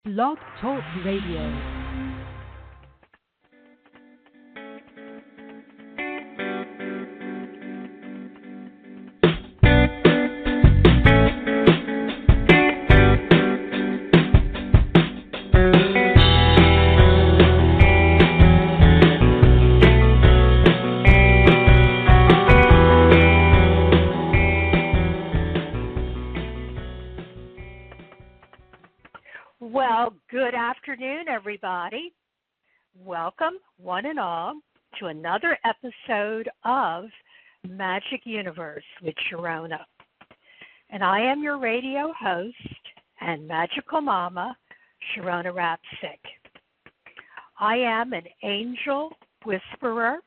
Blog Talk Radio. Well, good afternoon, everybody. Welcome, one and all, to another episode of Magic Universe with Sharonah. And I am your radio host and magical mama, Sharonah Rapseik. I am an angel whisperer,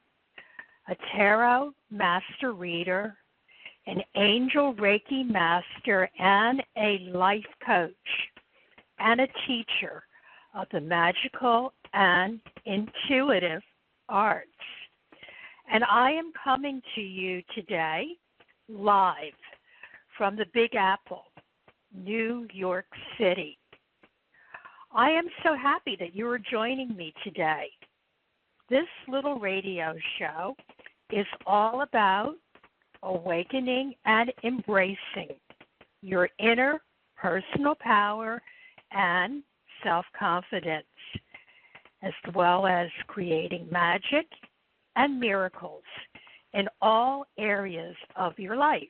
a tarot master reader, an angel Reiki master, and a life coach, and a teacher of the magical and intuitive arts. And I am coming to you today live from the Big Apple, New York City. I am so happy that you are joining me today. This little radio show is all about awakening and embracing your inner personal power and self-confidence, as well as creating magic and miracles in all areas of your life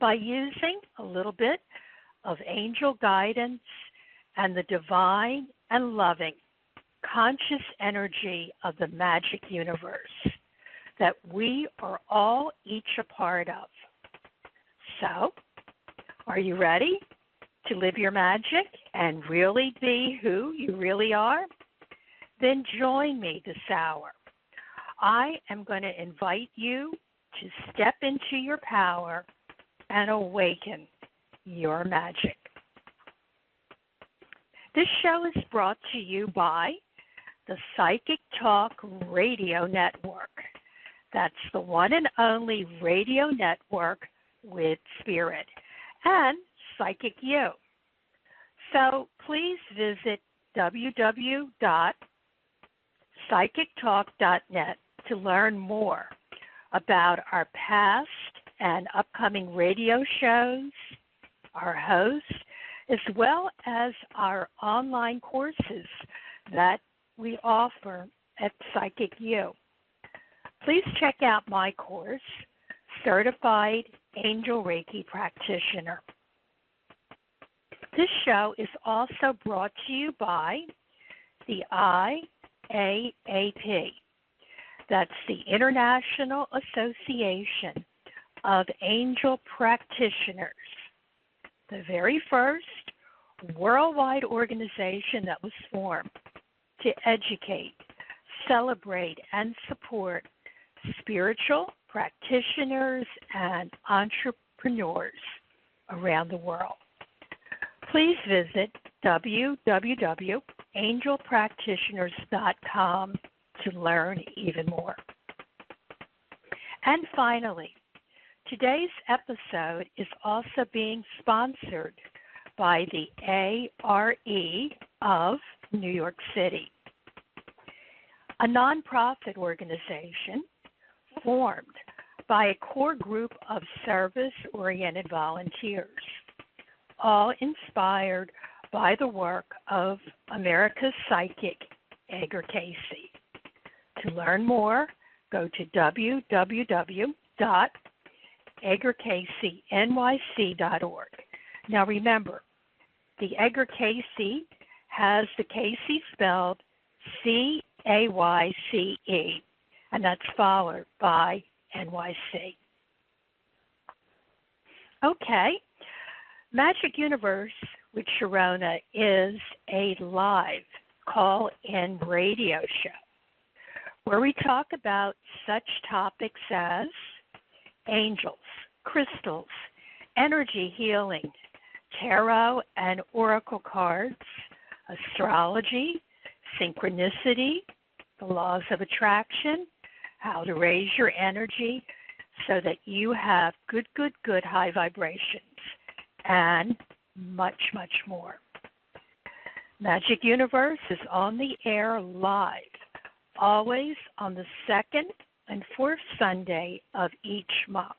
by using a little bit of angel guidance and the divine and loving conscious energy of the magic universe that we are all each a part of. So, are you ready to live your magic and really be who you really are? Then join me this hour. I am going to invite you to step into your power and awaken your magic. This show is brought to you by the Psychic Talk Radio Network. That's the one and only radio network with spirit and Psychic You. So please visit www.psychictalk.net to learn more about our past and upcoming radio shows, our hosts, as well as our online courses that we offer at Psychic You. Please check out my course, Certified Angel Reiki Practitioner. This show is also brought to you by the IAAP. That's the International Association of Angel Practitioners, the very first worldwide organization that was formed to educate, celebrate, and support spiritual practitioners and entrepreneurs around the world. Please visit www.angelpractitioners.com to learn even more. And finally, today's episode is also being sponsored by the ARE of New York City, a nonprofit organization formed by a core group of service-oriented volunteers, all inspired by the work of America's psychic, Edgar Cayce. To learn more, go to www.edgarcaycenyc.org. Now remember, the Edgar Cayce has the Cayce spelled C-A-Y-C-E, and that's followed by NYC. Okay. Magic Universe with Sharonah is a live call-in radio show where we talk about such topics as angels, crystals, energy healing, tarot and oracle cards, astrology, synchronicity, the laws of attraction, how to raise your energy so that you have good high vibrations, and much, much more. Magic Universe is on the air live, always on the second and fourth Sunday of each month.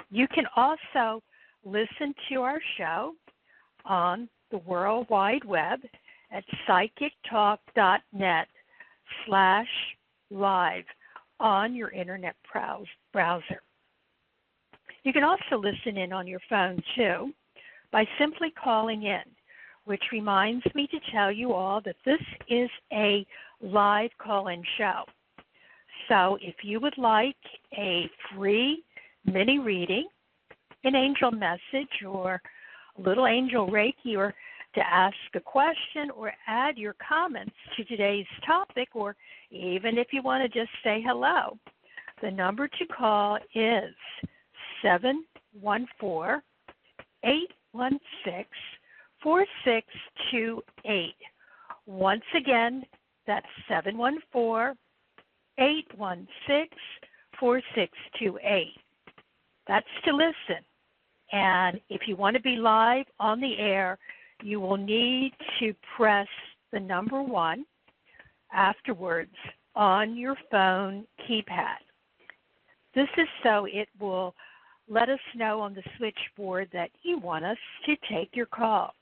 You can also listen to our show on the World Wide Web at psychictalk.net/live on your internet browser. You can also listen in on your phone, too, by simply calling in, which reminds me to tell you all that this is a live call-in show. So if you would like a free mini reading, an angel message, or a little angel Reiki, or to ask a question or add your comments to today's topic, or even if you want to just say hello, the number to call is 714-816-4628. Once again, that's 714-816-4628. That's to listen. And if you want to be live on the air, you will need to press the number 1 afterwards on your phone keypad. This is so it will let us know on the switchboard that you want us to take your call.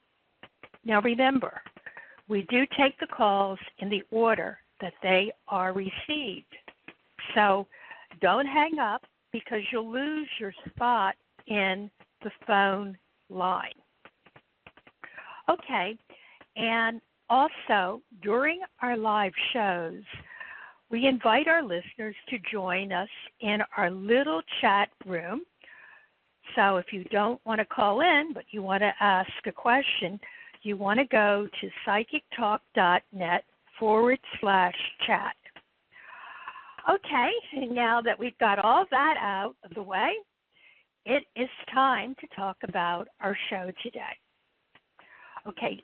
Now remember, we do take the calls in the order that they are received. So don't hang up because you'll lose your spot in the phone line. Okay, and also during our live shows, we invite our listeners to join us in our little chat room. So if you don't want to call in, but you want to ask a question, you want to go to psychictalk.net/chat. Okay, and now that we've got all that out of the way, it is time to talk about our show today. Okay,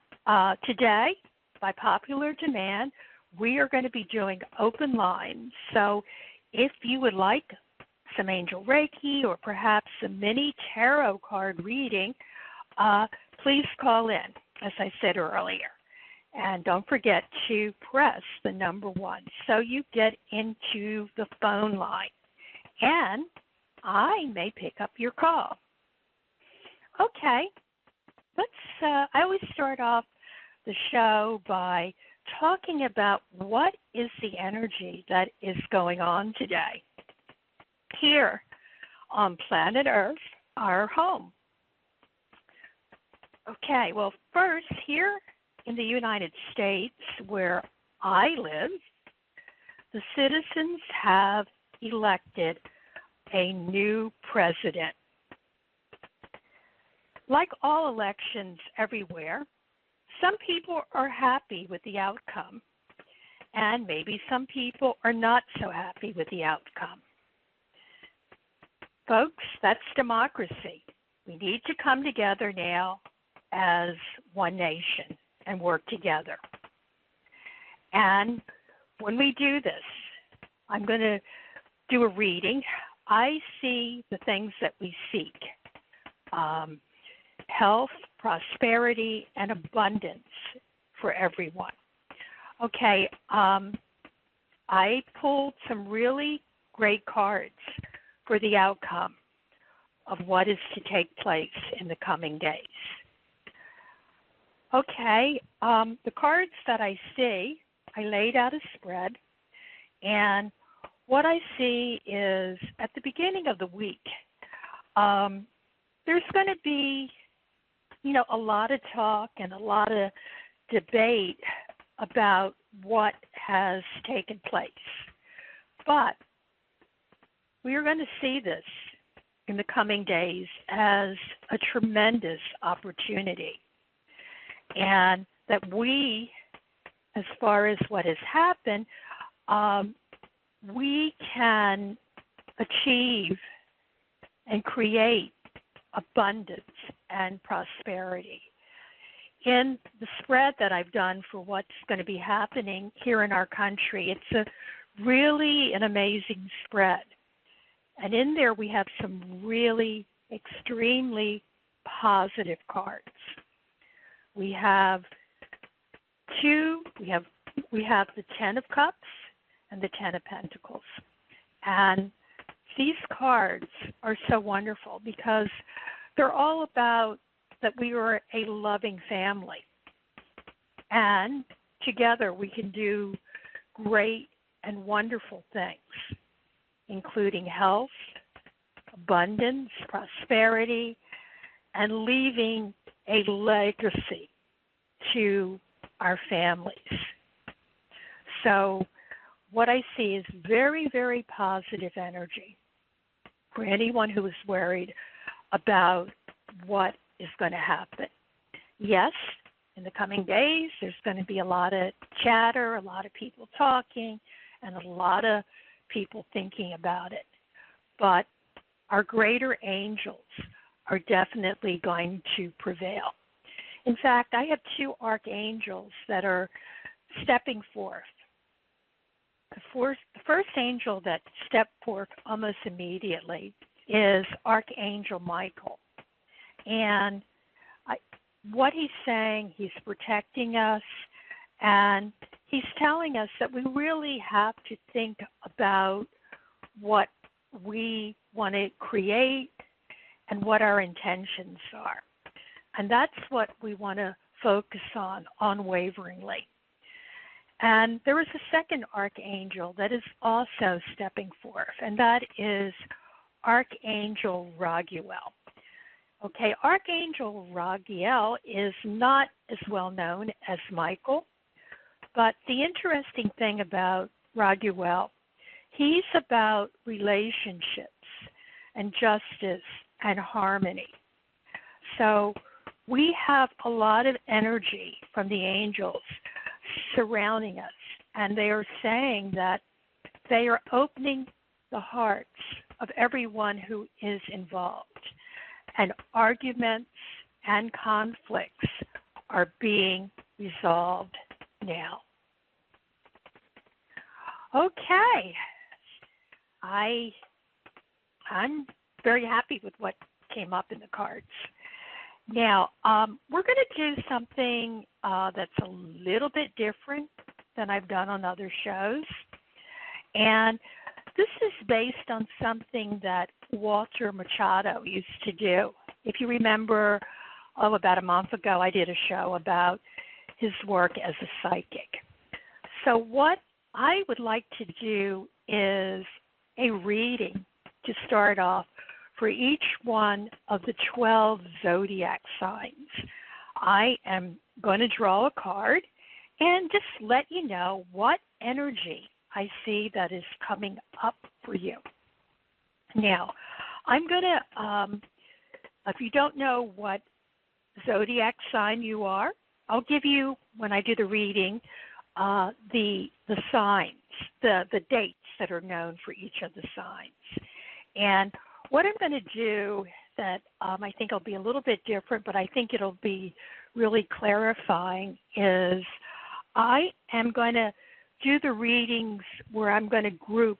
today, by popular demand, we are going to be doing open lines. So if you would like some angel Reiki or perhaps a mini tarot card reading, please call in, as I said earlier. And don't forget to press the number 1 so you get into the phone line. And I may pick up your call. Okay, I always start off the show by talking about what is the energy that is going on today here on planet Earth, our home. Okay, well, first, here in the United States, where I live, the citizens have elected a new president. Like all elections everywhere, some people are happy with the outcome, and maybe some people are not so happy with the outcome. Folks, that's democracy. We need to come together now as one nation and work together. And when we do this, I'm going to do a reading. I see the things that we seek. Health, prosperity, and abundance for everyone. Okay, I pulled some really great cards for the outcome of what is to take place in the coming days. Okay, the cards that I see, I laid out a spread, and what I see is at the beginning of the week, there's going to be, a lot of talk and a lot of debate about what has taken place. But we are going to see this in the coming days as a tremendous opportunity. And that we, as far as what has happened, we can achieve and create abundance and prosperity. In the spread that I've done for what's going to be happening here in our country, it's really an amazing spread. And in there we have some really extremely positive cards. We have we have the Ten of Cups and the Ten of Pentacles. And these cards are so wonderful because they're all about that we are a loving family. And together we can do great and wonderful things, including health, abundance, prosperity, and leaving a legacy to our families. So what I see is very, very positive energy for anyone who is worried about what is going to happen. Yes, in the coming days, there's going to be a lot of chatter, a lot of people talking, and a lot of people thinking about it. But our greater angels are definitely going to prevail. In fact, I have two archangels that are stepping forth. The first angel that stepped forth almost immediately is Archangel Michael. And what he's saying, he's protecting us, and he's telling us that we really have to think about what we want to create and what our intentions are. And that's what we want to focus on unwaveringly. And there is a second archangel that is also stepping forth, and that is Archangel Raguel. Okay, Archangel Raguel is not as well known as Michael, but the interesting thing about Raguel, he's about relationships and justice and harmony. So we have a lot of energy from the angels surrounding us, and they are saying that they are opening the hearts of everyone who is involved, and arguments and conflicts are being resolved now. Okay, I'm very happy with what came up in the cards. Now, we're going to do something that's a little bit different than I've done on other shows. And this is based on something that Walter Machado used to do. If you remember, about a month ago, I did a show about his work as a psychic. So what I would like to do is a reading to start off for each one of the 12 zodiac signs. I am going to draw a card and just let you know what energy I see that is coming up for you. Now, I'm going to, if you don't know what zodiac sign you are, I'll give you, when I do the reading, the signs, the dates that are known for each of the signs. And what I'm going to do that I think will be a little bit different, but I think it'll be really clarifying, is I am going to do the readings where I'm going to group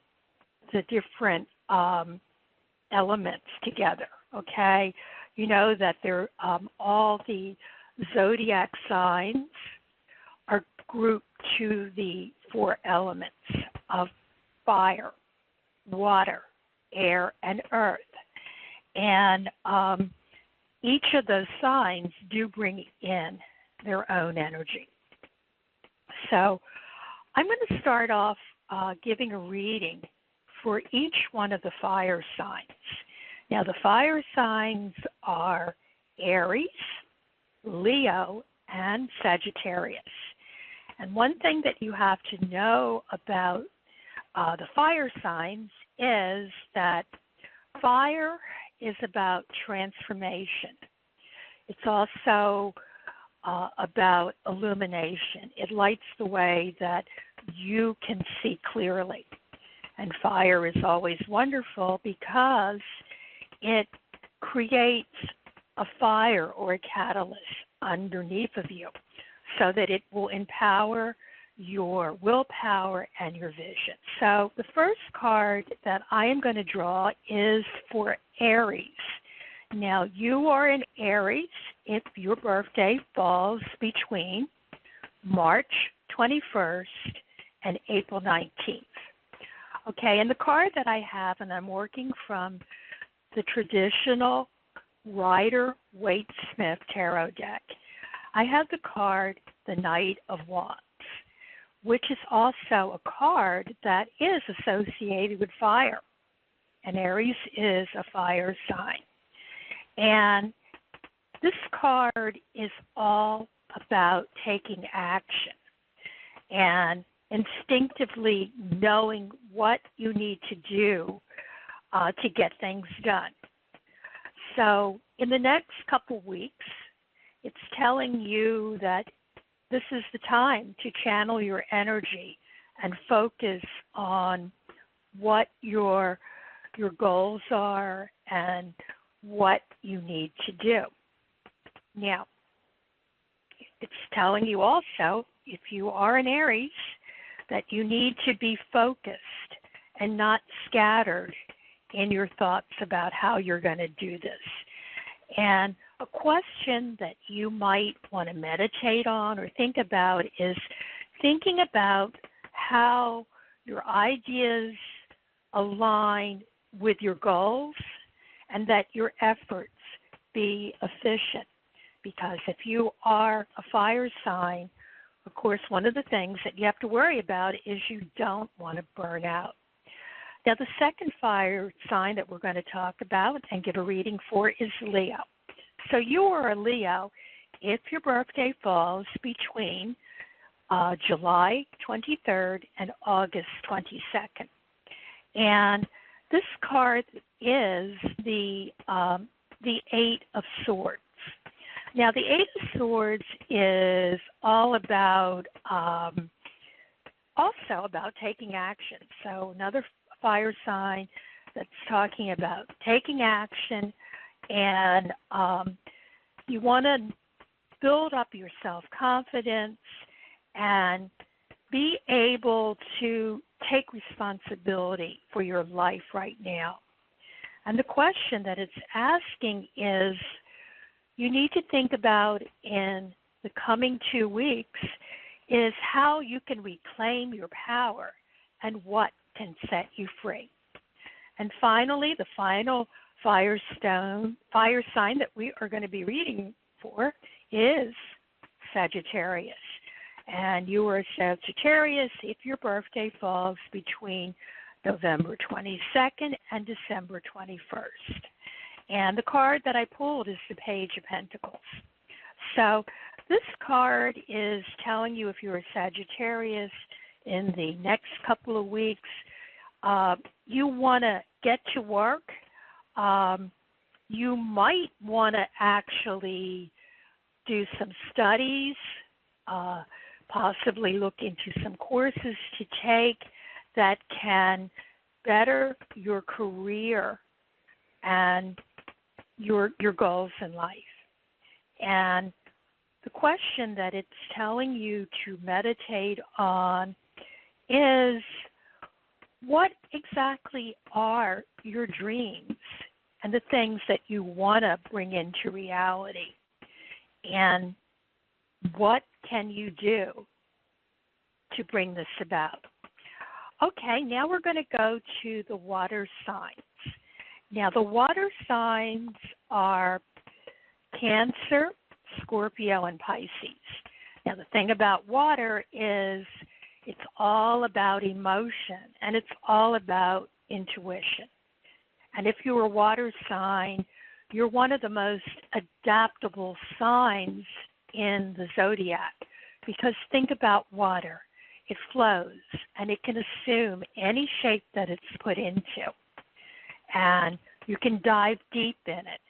the different elements together, okay? You know that they're all the zodiac signs are grouped to the 4 elements of fire, water, air, and earth. And each of those signs do bring in their own energy. So I'm going to start off giving a reading for each one of the fire signs. Now, the fire signs are Aries, Leo, and Sagittarius. And one thing that you have to know about the fire signs is that fire is about transformation. It's also about illumination. It lights the way that you can see clearly. And fire is always wonderful because it creates a fire or a catalyst underneath of you so that it will empower your willpower and your vision. So the first card that I am going to draw is for Aries. Now, you are in Aries if your birthday falls between March 21st and April 19th. Okay, and the card that I have, and I'm working from the traditional Rider-Waite-Smith tarot deck, I have the card, the Knight of Wands, which is also a card that is associated with fire. And Aries is a fire sign. And this card is all about taking action and instinctively knowing what you need to do to get things done. So in the next couple weeks, it's telling you that this is the time to channel your energy and focus on what your goals are and what you need to do. Now, it's telling you also, if you are an Aries, that you need to be focused and not scattered in your thoughts about how you're going to do this. And a question that you might want to meditate on or think about is thinking about how your ideas align with your goals and that your efforts be efficient. Because if you are a fire sign, of course, one of the things that you have to worry about is you don't want to burn out. Now, the second fire sign that we're going to talk about and give a reading for is Leo. So you are a Leo if your birthday falls between July 23rd and August 22nd. And this card is the Eight of Swords. Now, the Eight of Swords is all about, also about taking action. So another fire sign that's talking about taking action, and you want to build up your self-confidence and be able to take responsibility for your life right now. And the question that it's asking is, you need to think about in the coming 2 weeks is how you can reclaim your power and what can set you free. And finally, the final fire sign that we are going to be reading for is Sagittarius. And you are a Sagittarius if your birthday falls between November 22nd and December 21st. And the card that I pulled is the Page of Pentacles. So this card is telling you if you're a Sagittarius in the next couple of weeks, you want to get to work. You might want to actually do some studies, possibly look into some courses to take that can better your career and your goals in life. And the question that it's telling you to meditate on is, what exactly are your dreams and the things that you want to bring into reality? And what can you do to bring this about? Okay, now we're going to go to the water signs. Now, the water signs are Cancer, Scorpio, and Pisces. Now, the thing about water is it's all about emotion, and it's all about intuition. And if you're a water sign, you're one of the most adaptable signs in the zodiac, because think about water. It flows, and it can assume any shape that it's put into. And you can dive deep in it.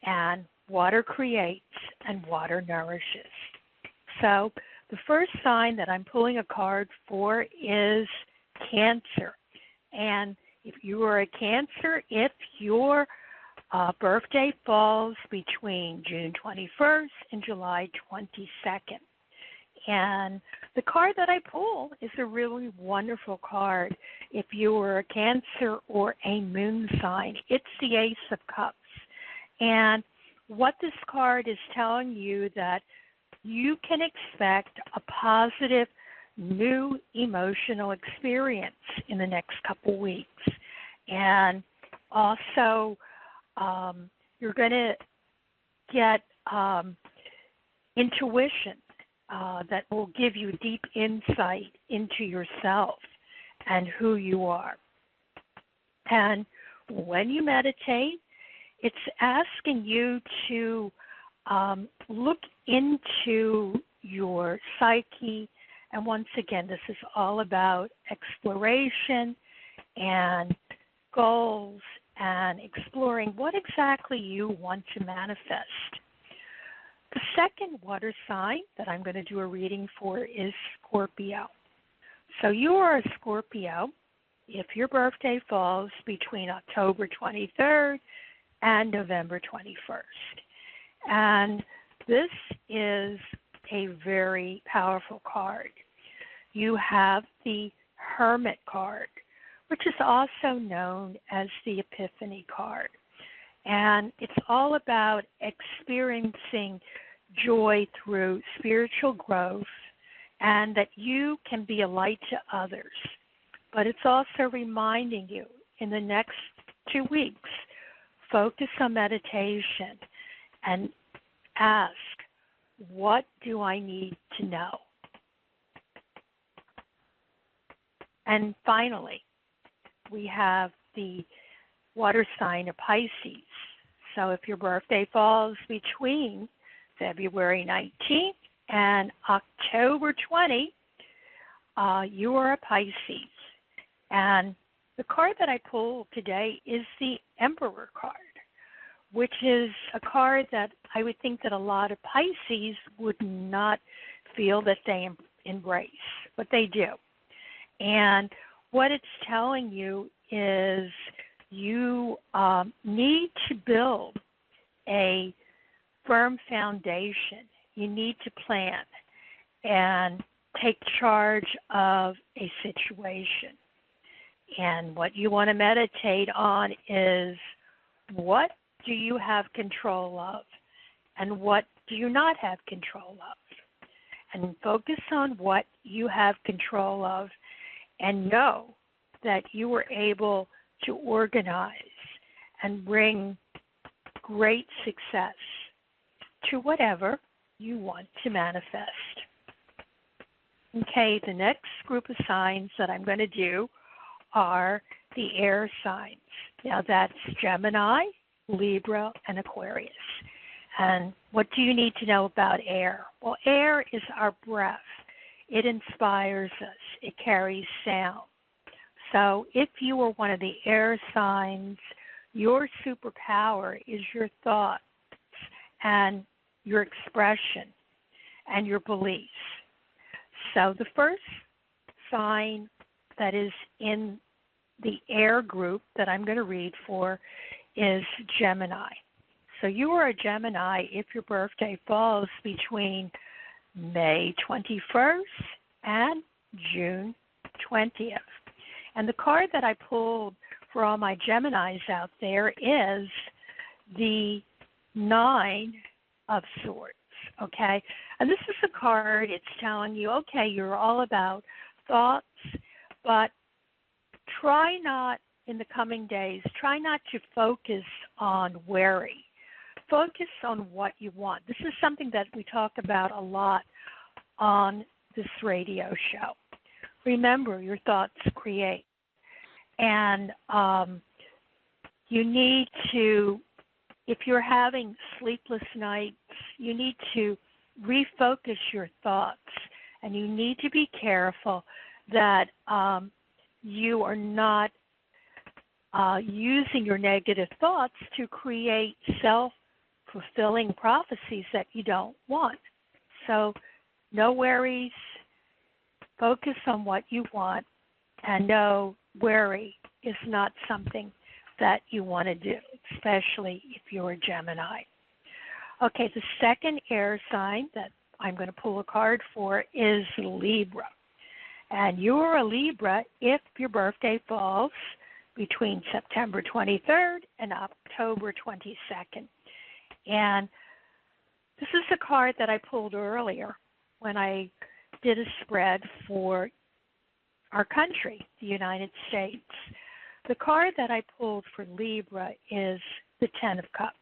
And water creates, and water nourishes. So the first sign that I'm pulling a card for is Cancer. And if you are a Cancer, if your birthday falls between June 21st and July 22nd. And the card that I pull is a really wonderful card if you are a Cancer or a moon sign. It's the Ace of Cups. And what this card is telling you that you can expect a positive new emotional experience in the next couple weeks. And also, you're going to get intuition that will give you deep insight into yourself and who you are. And when you meditate, it's asking you to look into your psyche. And once again, this is all about exploration and goals and exploring what exactly you want to manifest. The second water sign that I'm going to do a reading for is Scorpio. So you are a Scorpio if your birthday falls between October 23rd and November 21st. And this is a very powerful card. You have the Hermit card, which is also known as the Epiphany card. And it's all about experiencing joy through spiritual growth and that you can be a light to others. But it's also reminding you in the next 2 weeks, focus on meditation and ask, what do I need to know? And finally, we have the water sign of Pisces. So if your birthday falls between February 19th and October 20, you are a Pisces. And the card that I pulled today is the Emperor card, which is a card that I would think that a lot of Pisces would not feel that they embrace, but they do. And what it's telling you is you need to build a firm foundation. You need to plan and take charge of a situation. And what you want to meditate on is, what do you have control of and what do you not have control of? And focus on what you have control of and know that you were able to organize and bring great success to whatever you want to manifest. Okay, the next group of signs that I'm going to do are the air signs. Now that's Gemini, Libra, and Aquarius. And what do you need to know about air? Well, air is our breath. It inspires us. It carries sound. So if you are one of the air signs, your superpower is your thoughts and your expression and your beliefs. So the first sign that is in the air group that I'm going to read for is Gemini. So you are a Gemini if your birthday falls between May 21st and June 20th. And the card that I pulled for all my Geminis out there is the Nine of Swords, okay? And this is a card, it's telling you, okay, you're all about thoughts, but try not, in the coming days, try not to focus on worry. Focus on what you want. This is something that we talk about a lot on this radio show. Remember, your thoughts create. And you need to, if you're having sleepless nights, you need to refocus your thoughts. And you need to be careful that you are not using your negative thoughts to create self-fulfilling prophecies that you don't want. So no worries. Focus on what you want, and no worry is not something that you want to do, especially if you're a Gemini. Okay, the second air sign that I'm going to pull a card for is Libra. And you're a Libra if your birthday falls between September 23rd and October 22nd. And This is a card that I pulled earlier when I did a spread for our country, the United States. The card that I pulled for Libra is the Ten of Cups.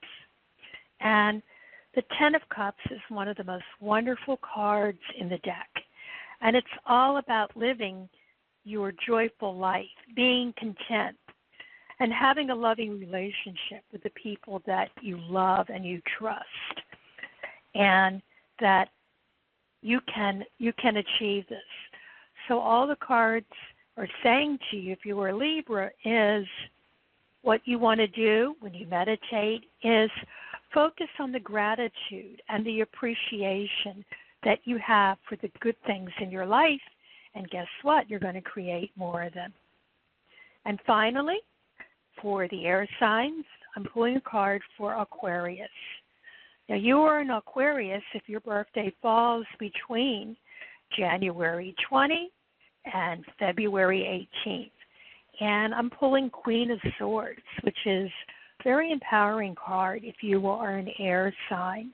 And the Ten of Cups is one of the most wonderful cards in the deck. And it's all about living your joyful life, being content, and having a loving relationship with the people that you love and you trust. And that you can achieve this. So all the cards are saying to you, if you are Libra, is what you want to do when you meditate is focus on the gratitude and the appreciation that you have for the good things in your life, and guess what? You're going to create more of them. And finally, for the air signs, I'm pulling a card for Aquarius. Now, you are an Aquarius if your birthday falls between January 20 and February 18th. And I'm pulling Queen of Swords, which is a very empowering card if you are an air sign.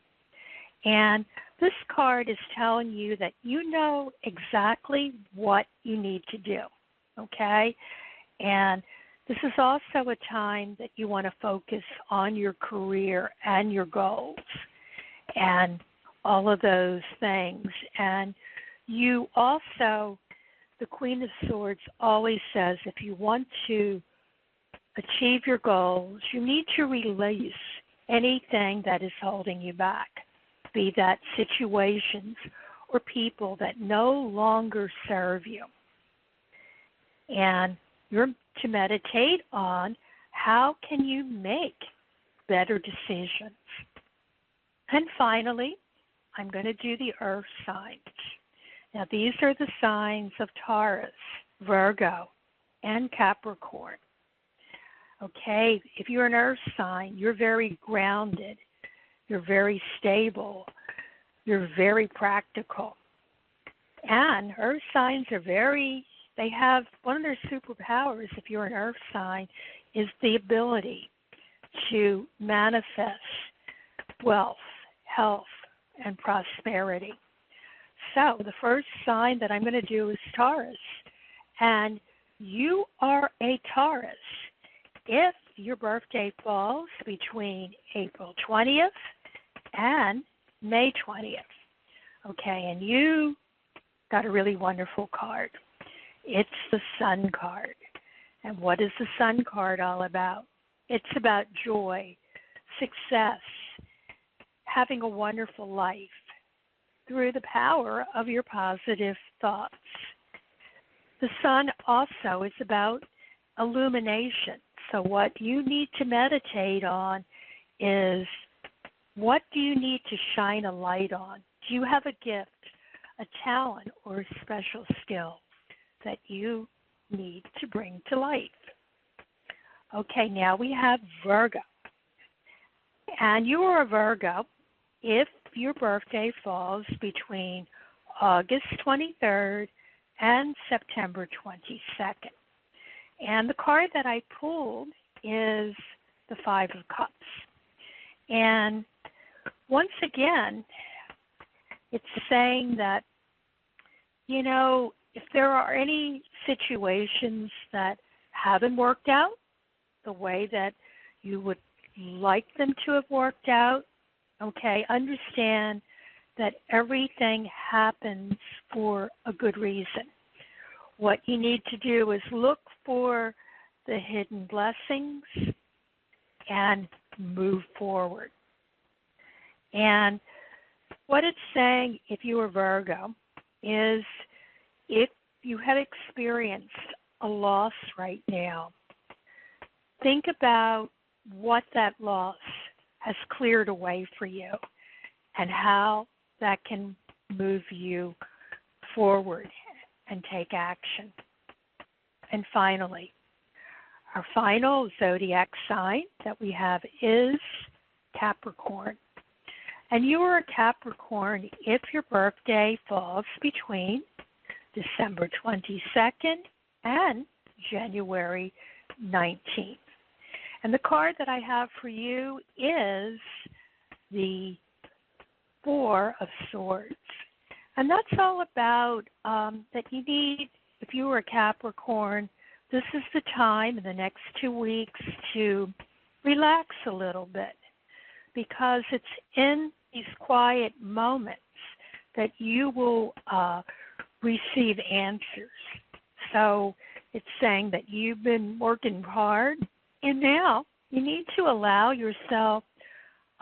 And this card is telling you that you know exactly what you need to do, okay? And this is also a time that you want to focus on your career and your goals and all of those things. And you also, the Queen of Swords always says if you want to achieve your goals, you need to release anything that is holding you back, be that situations or people that no longer serve you. And you're to meditate on how can you make better decisions. And finally, I'm going to do the earth signs. Now, these are the signs of Taurus, Virgo, and Capricorn. Okay, if you're an earth sign, you're very grounded. You're very stable. You're very practical. And earth signs are they have one of their superpowers, if you're an earth sign, is the ability to manifest wealth, health, and prosperity. So the first sign that I'm going to do is Taurus. And you are a Taurus if your birthday falls between April 20th and May 20th. Okay, and you got a really wonderful card. It's the Sun card. And what is the Sun card all about? It's about joy, success, having a wonderful life through the power of your positive thoughts. The Sun also is about illumination. So what you need to meditate on is what do you need to shine a light on? Do you have a gift, a talent, or a special skill that you need to bring to life? Okay, now we have Virgo. And you are a Virgo if your birthday falls between August 23rd and September 22nd. And the card that I pulled is the Five of Cups. And once again, it's saying that, you know, if there are any situations that haven't worked out the way that you would like them to have worked out, okay, understand that everything happens for a good reason. What you need to do is look for the hidden blessings and move forward. And what it's saying, if you are Virgo, is if you have experienced a loss right now, think about what that loss has cleared away for you and how that can move you forward and take action. And finally, our final zodiac sign that we have is Capricorn. And you are a Capricorn if your birthday falls between December 22nd and January 19th. And the card that I have for you is the Four of Swords. And that's all about that you need, if you were a Capricorn, this is the time in the next 2 weeks to relax a little bit, because it's in these quiet moments that you will receive answers. So it's saying that you've been working hard, and now you need to allow yourself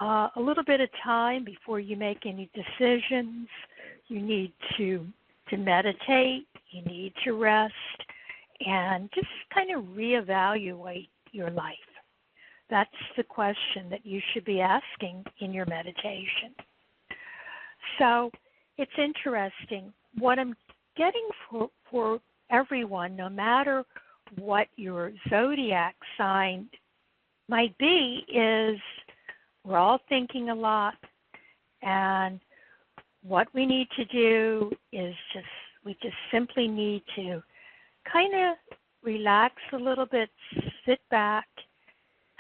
a little bit of time before you make any decisions. You need to meditate, you need to rest, and just kind of reevaluate your life. That's the question that you should be asking in your meditation. So it's interesting. What I'm getting for everyone, no matter what your zodiac sign might be, is we're all thinking a lot, and what we need to do is we just simply need to kind of relax a little bit, sit back,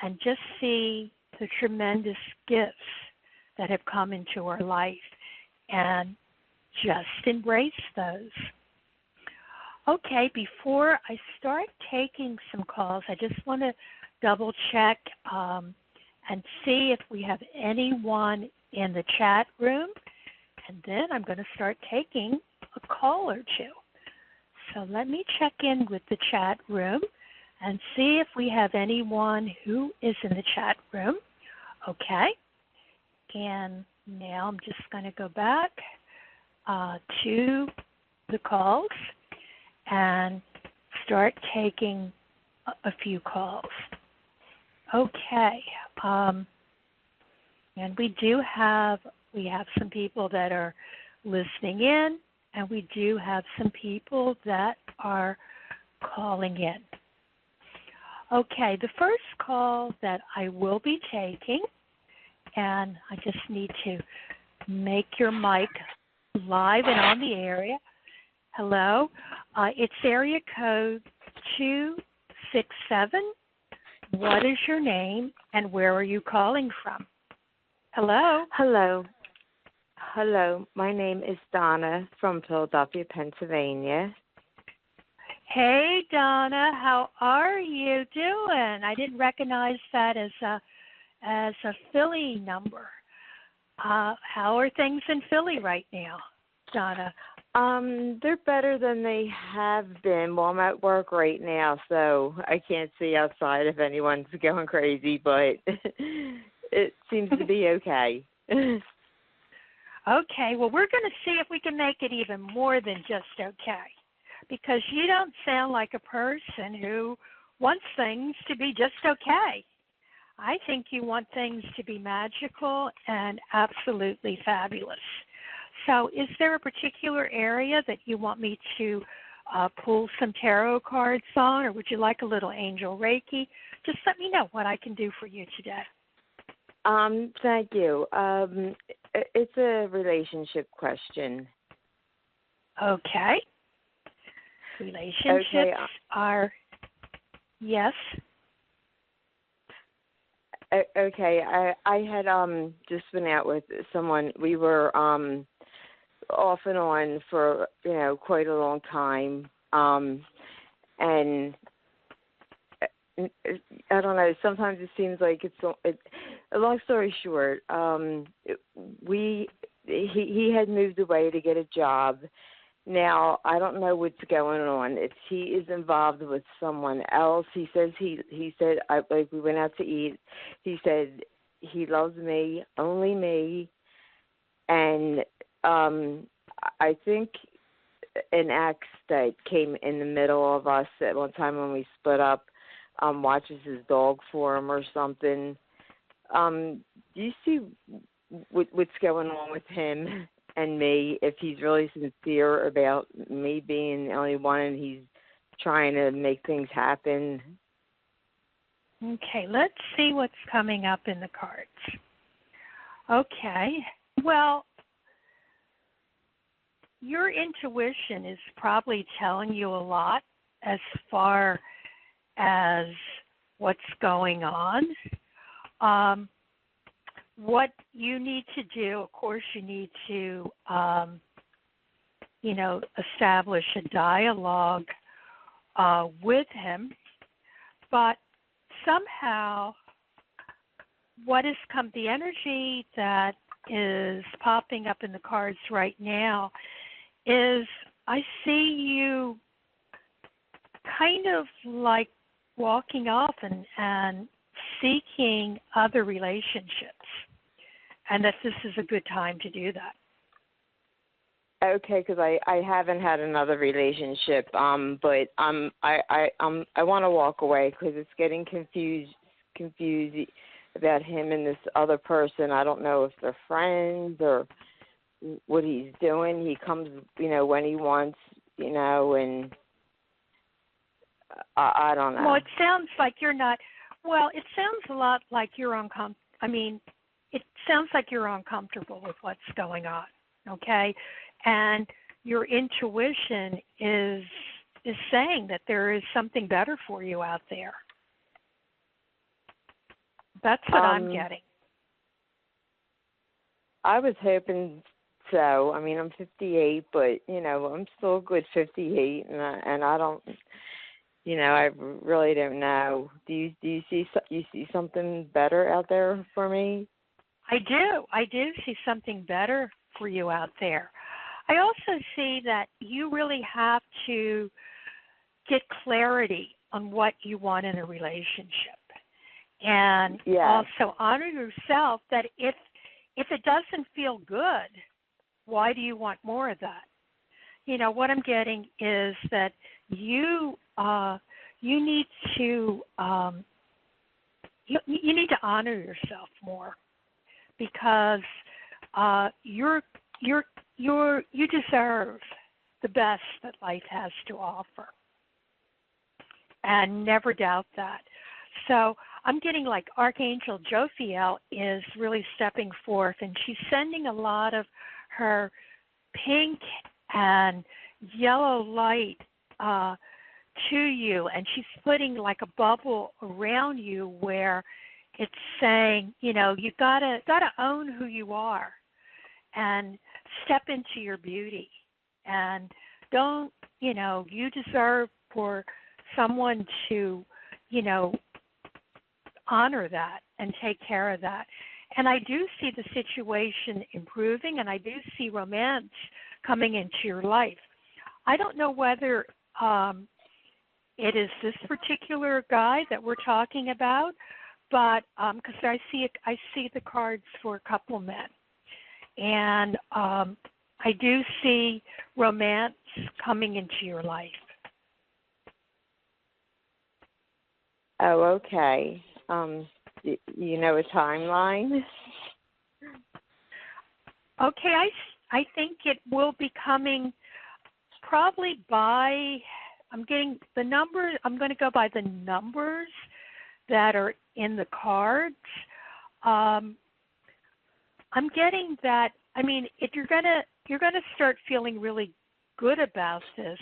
and just see the tremendous gifts that have come into our life and just embrace those. Okay, before I start taking some calls, I just want to double check and see if we have anyone in the chat room, and then I'm going to start taking a call or two. So let me check in with the chat room and see if we have anyone who is in the chat room. Okay, and now I'm just going to go back to the calls and start taking a few calls. Okay, and we have some people that are listening in, and we do have some people that are calling in. Okay, the first call that I will be taking, and I just need to make your mic live and on the area. Hello, it's area code 267. What is your name, and where are you calling from? Hello? Hello, my name is Donna from Philadelphia, Pennsylvania. Hey, Donna, how are you doing? I didn't recognize that as a Philly number. How are things in Philly right now, Donna? They're better than they have been. Well, I'm at work right now, so I can't see outside if anyone's going crazy, but it seems to be okay. Okay, well, we're going to see if we can make it even more than just okay, because you don't sound like a person who wants things to be just okay. I think you want things to be magical and absolutely fabulous. So is there a particular area that you want me to pull some tarot cards on, or would you like a little angel Reiki? Just let me know what I can do for you today. Thank you. It's a relationship question. Okay. Relationships are, yes. Okay, I had just been out with someone. We were off and on for quite a long time, and I don't know. Sometimes it seems like it's a long story short. He had moved away to get a job. Now I don't know what's going on. He is involved with someone else. He says he said we went out to eat. He said he loves me, only me, and I think an ex that came in the middle of us at one time when we split up watches his dog for him or something. Do you see what's going on with him and me, if he's really sincere about me being the only one and he's trying to make things happen? Okay, let's see what's coming up in the cards. Okay, well, your intuition is probably telling you a lot as far as what's going on. what you need to do, of course, you need to, establish a dialogue with him. But somehow, the energy that is popping up in the cards right now is I see you kind of like walking off and seeking other relationships, and that this is a good time to do that. Okay, because I haven't had another relationship, but I want to walk away because it's getting confused about him and this other person. I don't know if they're friends or what he's doing. He comes, when he wants, and I don't know. Well, it sounds like you're not. Well, it sounds a lot like you're it sounds like you're uncomfortable with what's going on. Okay, and your intuition is saying that there is something better for you out there. That's what I'm getting. I was hoping so. I'm 58, but I'm still a good 58, and I don't. I really don't know. Do you see something better out there for me? I do see something better for you out there. I also see that you really have to get clarity on what you want in a relationship. And also honor yourself that if it doesn't feel good, why do you want more of that? What I'm getting is that you need to you need to honor yourself more, because you deserve the best that life has to offer, and never doubt that. So I'm getting like Archangel Jophiel is really stepping forth, and she's sending a lot of her pink and yellow light to you, and she's putting like a bubble around you where it's saying, you gotta own who you are and step into your beauty, and don't, you deserve for someone to, honor that and take care of that. And I do see the situation improving, and I do see romance coming into your life. I don't know whether it is this particular guy that we're talking about, but because I see the cards for a couple men, and I do see romance coming into your life. Oh, okay. You know a timeline? Okay, I think it will be coming probably by, I'm getting the numbers, I'm going to go by the numbers that are in the cards. I'm getting that, if you're going to start feeling really good about this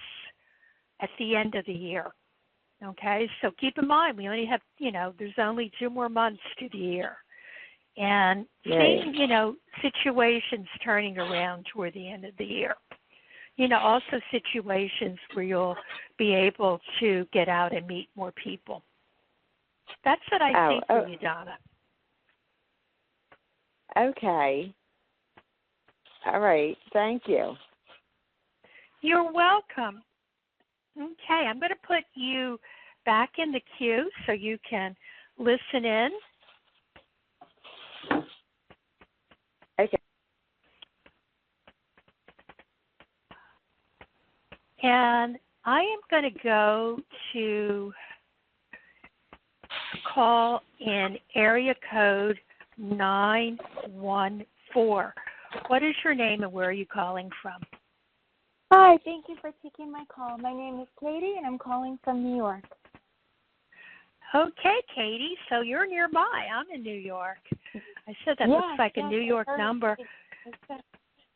at the end of the year. Okay, so keep in mind, we only have, there's only 2 more months to the year. And seeing, situations turning around toward the end of the year. Also situations where you'll be able to get out and meet more people. That's what I see for you, Donna. Okay. All right. Thank you. You're welcome. Okay, I'm going to put you back in the queue so you can listen in. Okay. And I am going to go to call in area code 914. What is your name and where are you calling from? Hi, thank you for taking my call. My name is Katie, and I'm calling from New York. Okay, Katie, so you're nearby. I'm in New York. I said that looks like a New York number.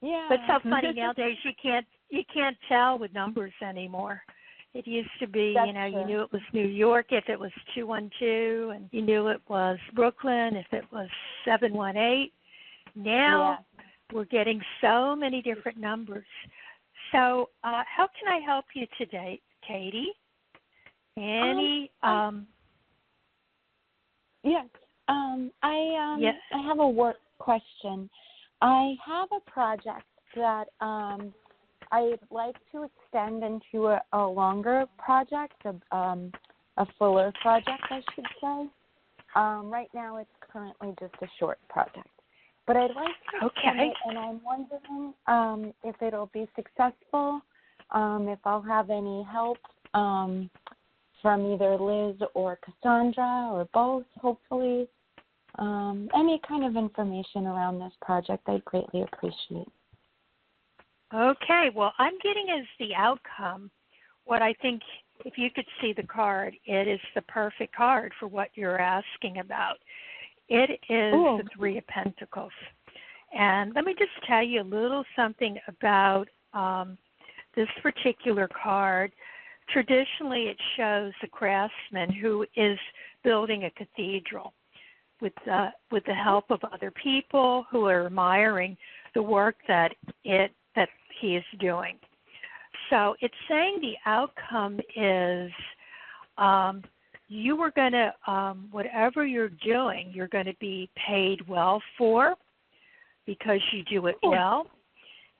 Yeah. But it's so funny nowadays you can't tell with numbers anymore. It used to be, That's you know, true. you knew it was New York if it was 212, and you knew it was Brooklyn if it was 718. Now we're getting so many different numbers. So how can I help you today, Katie? Any Yes. Yes. I have a work question. I have a project that I'd like to extend into a longer project, a fuller project, I should say. Right now, it's currently just a short project, but I'd like to extend it, and I'm wondering if it'll be successful, if I'll have any help from either Liz or Cassandra or both, hopefully. Any kind of information around this project, I'd greatly appreciate. Okay, well, I'm getting as the outcome what I think, if you could see the card, it is the perfect card for what you're asking about. It is the Three of Pentacles. And let me just tell you a little something about this particular card. Traditionally, it shows a craftsman who is building a cathedral with the help of other people who are admiring the work that he is doing. So it's saying the outcome is you are going to, whatever you're doing, you're going to be paid well for because you do it well.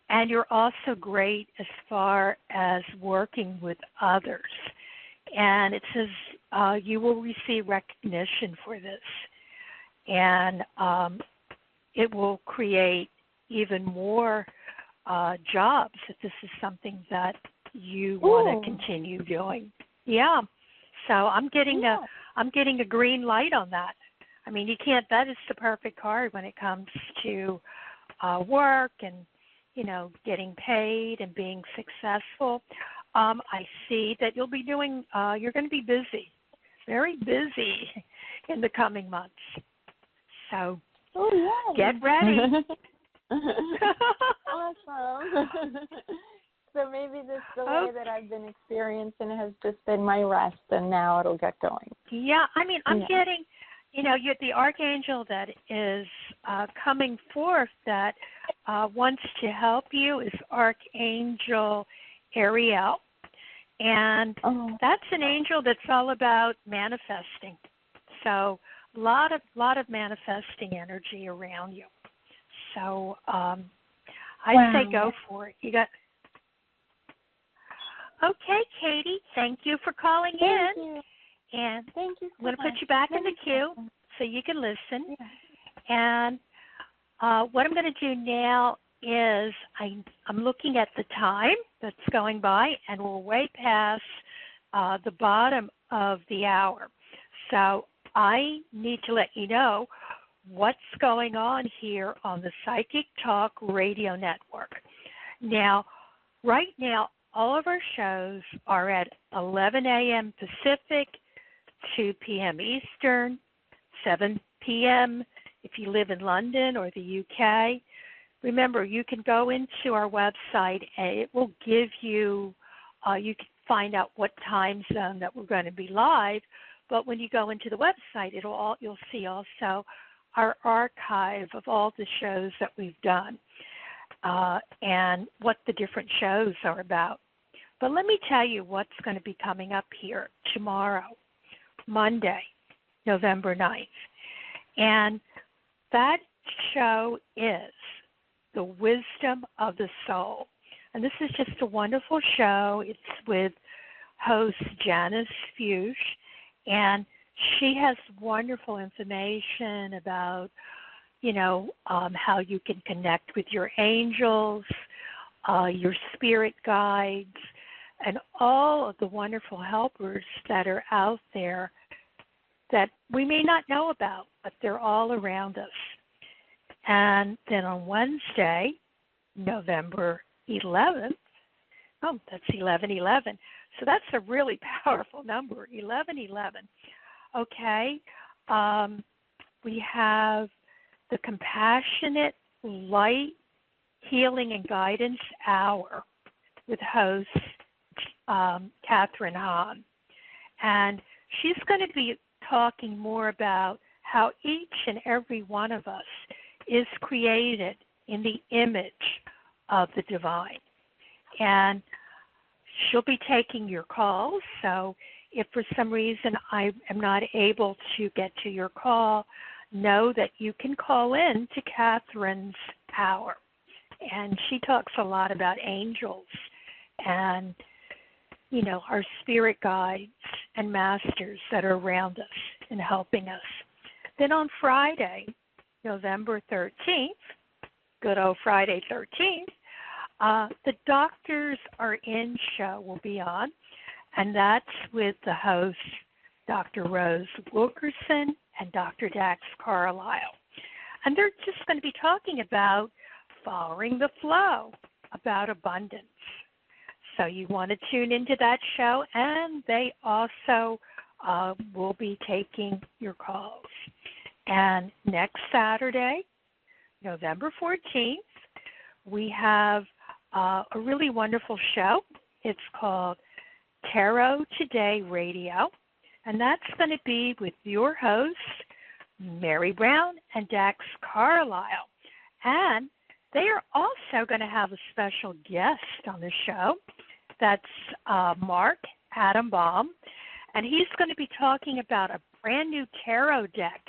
And you're also great as far as working with others. And it says you will receive recognition for this. And it will create even more jobs if this is something that you want to continue doing. Yeah. So I'm getting a green light on that. I mean, you can't. That is the perfect card when it comes to work and, you know, getting paid and being successful. I see that you'll be doing. You're going to be busy, very busy, in the coming months. So get ready. Awesome. So maybe this delay that I've been experiencing has just been my rest, and now it'll get going. Yeah, I mean, I'm getting, you know, the archangel that is coming forth that wants to help you is Archangel Ariel. And that's an angel that's all about manifesting. So a lot of manifesting energy around you. So I say go for it. You got. Okay, Katie. Thank you for calling in. You. And thank you. I'm going to put you back in the queue so you can listen. Yeah. And what I'm going to do now is I'm looking at the time that's going by, and we're way past the bottom of the hour. So I need to let you know what's going on here on the Psychic Talk Radio Network. Now, right now, all of our shows are at 11 a.m. Pacific, 2 p.m. Eastern, 7 p.m. if you live in London or the UK. Remember, you can go into our website and it will give you, you can find out what time zone that we're going to be live. But when you go into the website, you'll see also our archive of all the shows that we've done and what the different shows are about. But let me tell you what's going to be coming up here tomorrow, Monday, November 9th. And that show is The Wisdom of the Soul. And this is just a wonderful show. It's with host Janice Fuchs, and she has wonderful information about, you know, how you can connect with your angels, your spirit guides, and all of the wonderful helpers that are out there that we may not know about, but they're all around us. And then on Wednesday, November 11th, that's 11/11. So that's a really powerful number, 11/11. Okay, we have the Compassionate Light Healing and Guidance Hour with host Catherine Hahn. And she's going to be talking more about how each and every one of us is created in the image of the divine. And she'll be taking your calls. So if for some reason I am not able to get to your call, know that you can call in to Catherine's hour. And she talks a lot about angels and, you know, our spirit guides and masters that are around us and helping us. Then on Friday, November 13th, good old Friday 13th, the Doctors Are In show will be on, and that's with the hosts, Dr. Rose Wilkerson and Dr. Dax Carlisle. And they're just going to be talking about following the flow, about abundance. So you want to tune into that show, and they also will be taking your calls. And next Saturday, November 14th, we have a really wonderful show. It's called Tarot Today Radio, and that's going to be with your hosts, Mary Brown and Dax Carlisle. And they are also going to have a special guest on the show. That's Mark Adambaum, and he's going to be talking about a brand new tarot deck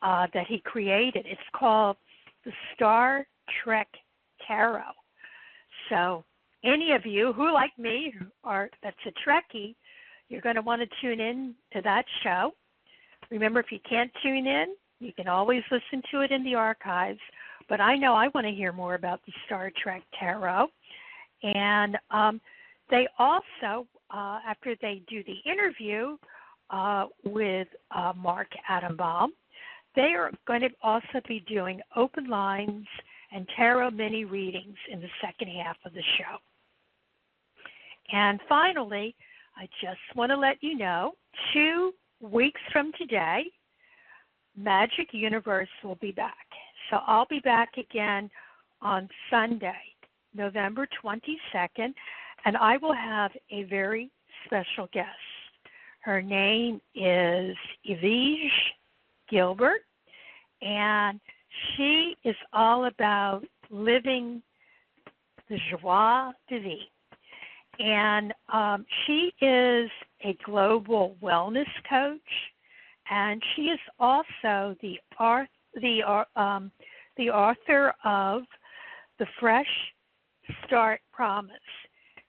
that he created. It's called the Star Trek Tarot. So any of you who, like me, that's a Trekkie, you're going to want to tune in to that show. Remember, if you can't tune in, you can always listen to it in the archives. But I know I want to hear more about the Star Trek Tarot. And they also, after they do the interview with Mark Adambaum, they are going to also be doing open lines and tarot mini readings in the second half of the show. And finally, I just want to let you know, 2 weeks from today, Magic Universe will be back. So I'll be back again on Sunday, November 22nd, and I will have a very special guest. Her name is Yvige Gilbert, and she is all about living the joie de vivre. And she is a global wellness coach, and she is also the author of The Fresh Start Promise,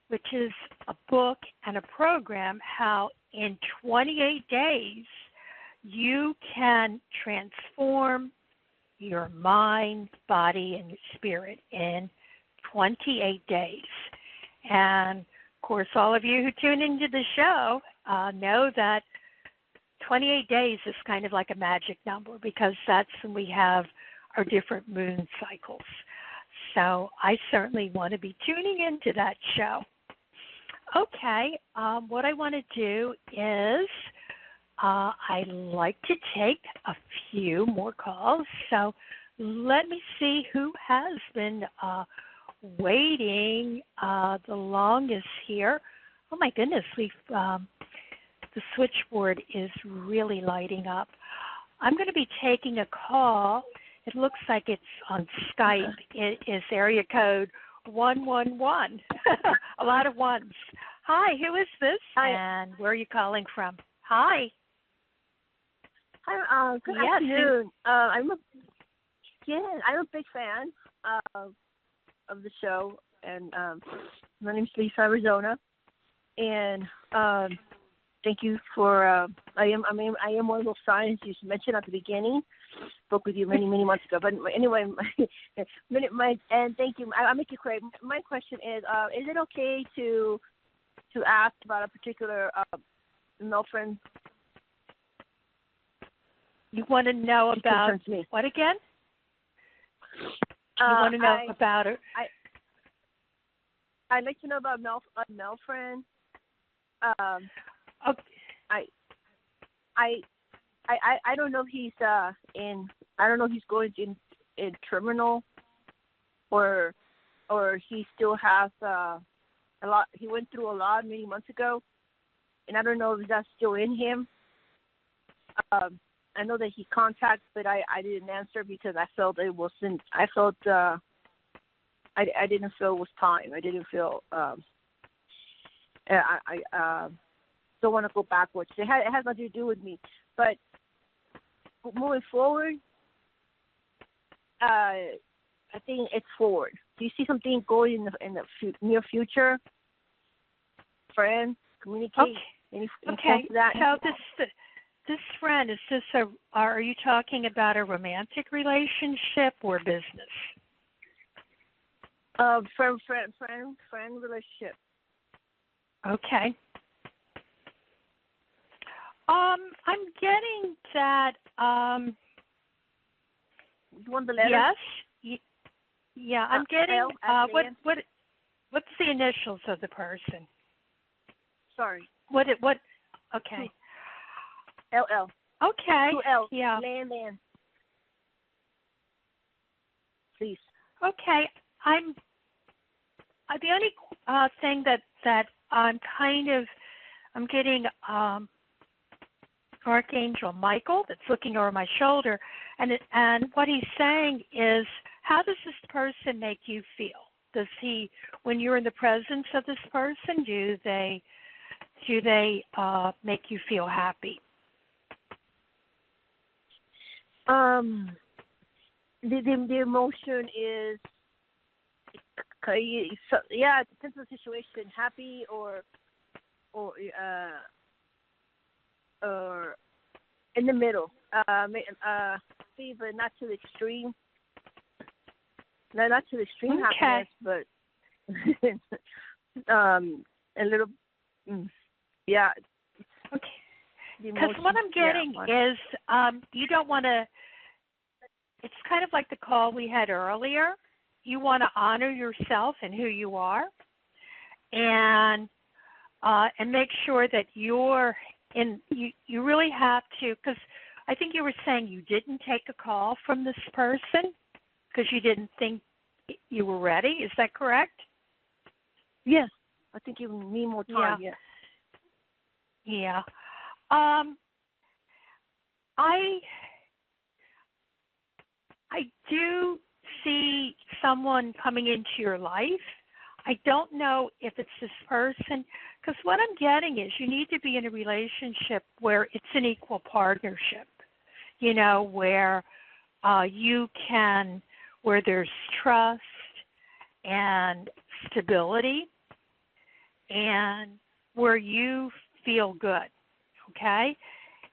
which is a book and a program how in 28 days you can transform your mind, body, and spirit in 28 days. And, of course, all of you who tune into the show know that 28 days is kind of like a magic number because that's when we have our different moon cycles. So I certainly want to be tuning into that show. Okay, what I want to do is I like to take a few more calls. So let me see who has been waiting the longest here. Oh, my goodness, the switchboard is really lighting up. I'm going to be taking a call. It looks like it's on Skype. It is area code 111. A lot of ones. Hi, who is this? Hi. And where are you calling from? Hi. Hi, good Yes, afternoon. I'm a big fan of the show, and my name's Lisa Arizona, and thank you for. I am one of those signs you mentioned at the beginning. Spoke with you many months ago, but anyway, and thank you. I'll make it quick. My question is it okay to ask about a particular male friend? You want to know about what again? You want to know about her? I'd like to know about a male friend. Okay. I don't know if he's I don't know if he's going in terminal or he still has a lot. He went through a lot many months ago, and I don't know if that's still in him. I know that he contacted, but I didn't answer because I felt it wasn't. I felt I didn't feel it was time. I didn't feel I don't want to go backwards. It has nothing to do with me, but moving forward, I think it's forward. Do you see something going in the near future? Friends, communicate. Any Okay. that? So this friend, is this are you talking about a romantic relationship or business? Friend relationship. Okay. I'm getting that. You want the letter? Yes. Yeah, I'm getting. What's the initials of the person? Sorry. What? Okay. LL. Okay. 2L. Yeah. Land. Please. Okay. I'm the only thing that I'm getting Archangel Michael that's looking over my shoulder, and what he's saying is, how does this person make you feel? Does he, when you're in the presence of this person, do they make you feel happy? The emotion is, yeah, it depends on the situation. Happy or in the middle. See, but not to the extreme. No, not to the extreme happiness, but a little. Yeah. Okay. Because what I'm getting is you don't want to. It's kind of like the call we had earlier. You want to honor yourself and who you are, and make sure that you're in. You really have to, because I think you were saying you didn't take a call from this person because you didn't think you were ready. Is that correct? Yes. I think you need more time. Yeah. Yeah. I do see someone coming into your life. I don't know if it's this person, because what I'm getting is you need to be in a relationship where it's an equal partnership, where where there's trust and stability and where you feel good, okay?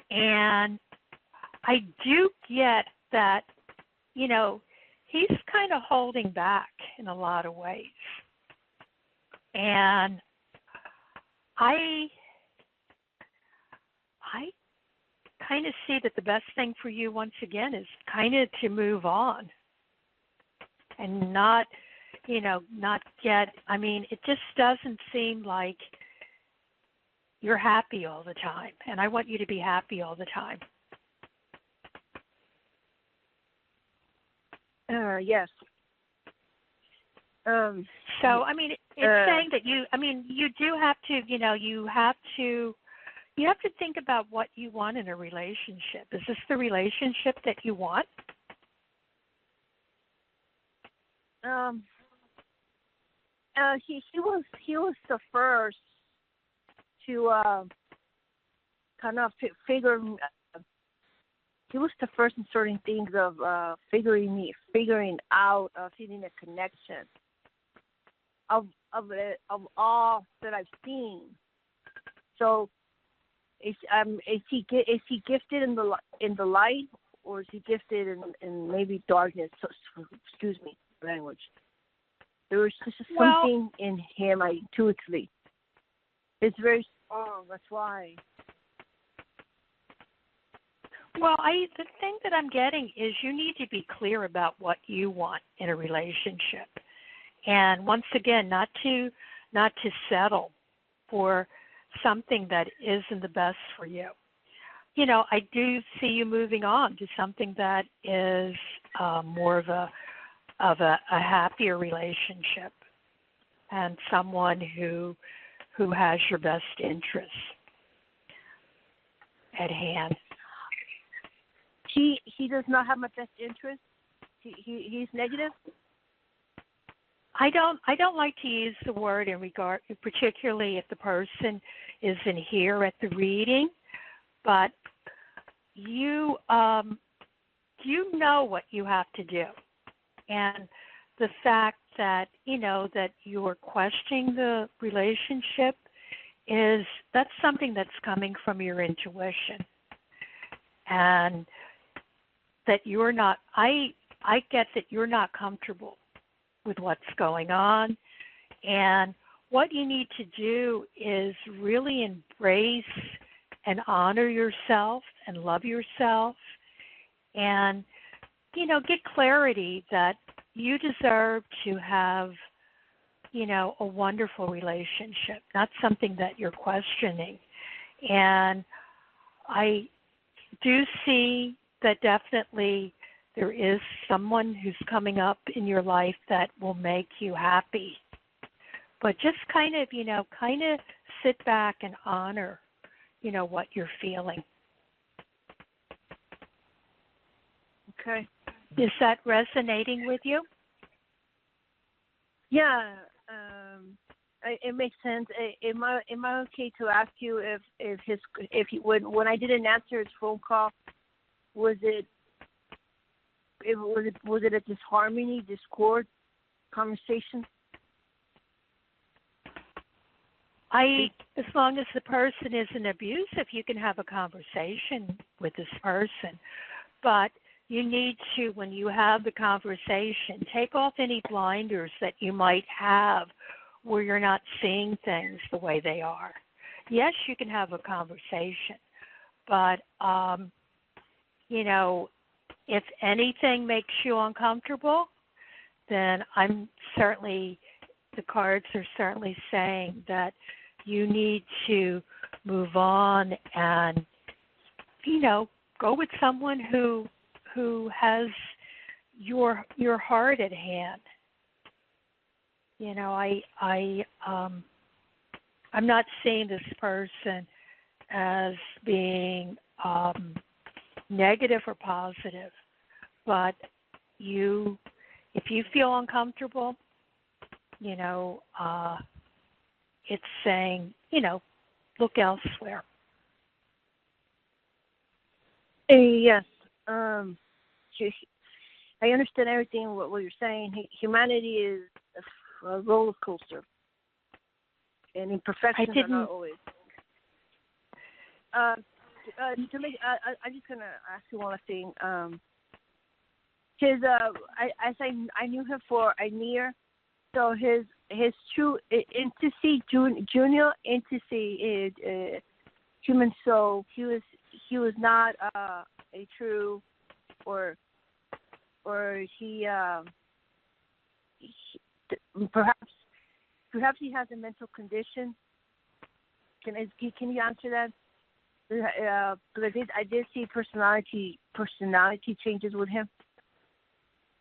And I do get that, he's kind of holding back in a lot of ways. And I kind of see that the best thing for you, once again, is kind of to move on and not get, it just doesn't seem like you're happy all the time. And I want you to be happy all the time. Yes. So, it's saying that you do have to, you have to think about what you want in a relationship. Is this the relationship that you want? He was the first to kind of figure. He was the first in certain things of figuring out, feeling a connection of all that I've seen. So, is he gifted in the light, or is he gifted in maybe darkness? So, excuse me, language. There was just something in him intuitively. It's very strong. That's why. Well, the thing that I'm getting is you need to be clear about what you want in a relationship, and once again, not to settle for something that isn't the best for you. I do see you moving on to something that is more of a happier relationship. and someone who has your best interests at hand. He does not have my best interest. He's negative. I don't like to use the word in regard, particularly if the person isn't here at the reading, but you know what you have to do, and the fact that that you're questioning the relationship that's something that's coming from your intuition, and that you're not. I get that you're not comfortable with what's going on, and what you need to do is really embrace and honor yourself and love yourself, and get clarity that you deserve to have a wonderful relationship, not something that you're questioning. And I do see that definitely there is someone who's coming up in your life that will make you happy. But just kind of sit back and honor, what you're feeling. Okay. Is that resonating with you? Yeah, it makes sense. Am I okay to ask you if he when I didn't answer his phone call, was it a disharmony, discord conversation? As long as the person isn't abusive, you can have a conversation with this person. But you need to, when you have the conversation, take off any blinders that you might have where you're not seeing things the way they are. Yes, you can have a conversation, but, if anything makes you uncomfortable, then the cards are certainly saying that you need to move on and, go with someone who has your heart at hand. I'm not seeing this person as being negative or positive, but if you feel uncomfortable, it's saying, look elsewhere. Yes. I understand everything what you're saying. Humanity is a roller coaster, and imperfections are not always. I'm just gonna ask you one thing. I knew him for a year, so his true entity, junior entity, human soul. He was not a true, or he perhaps he has a mental condition. Can you answer that? Because I did see personality changes with him.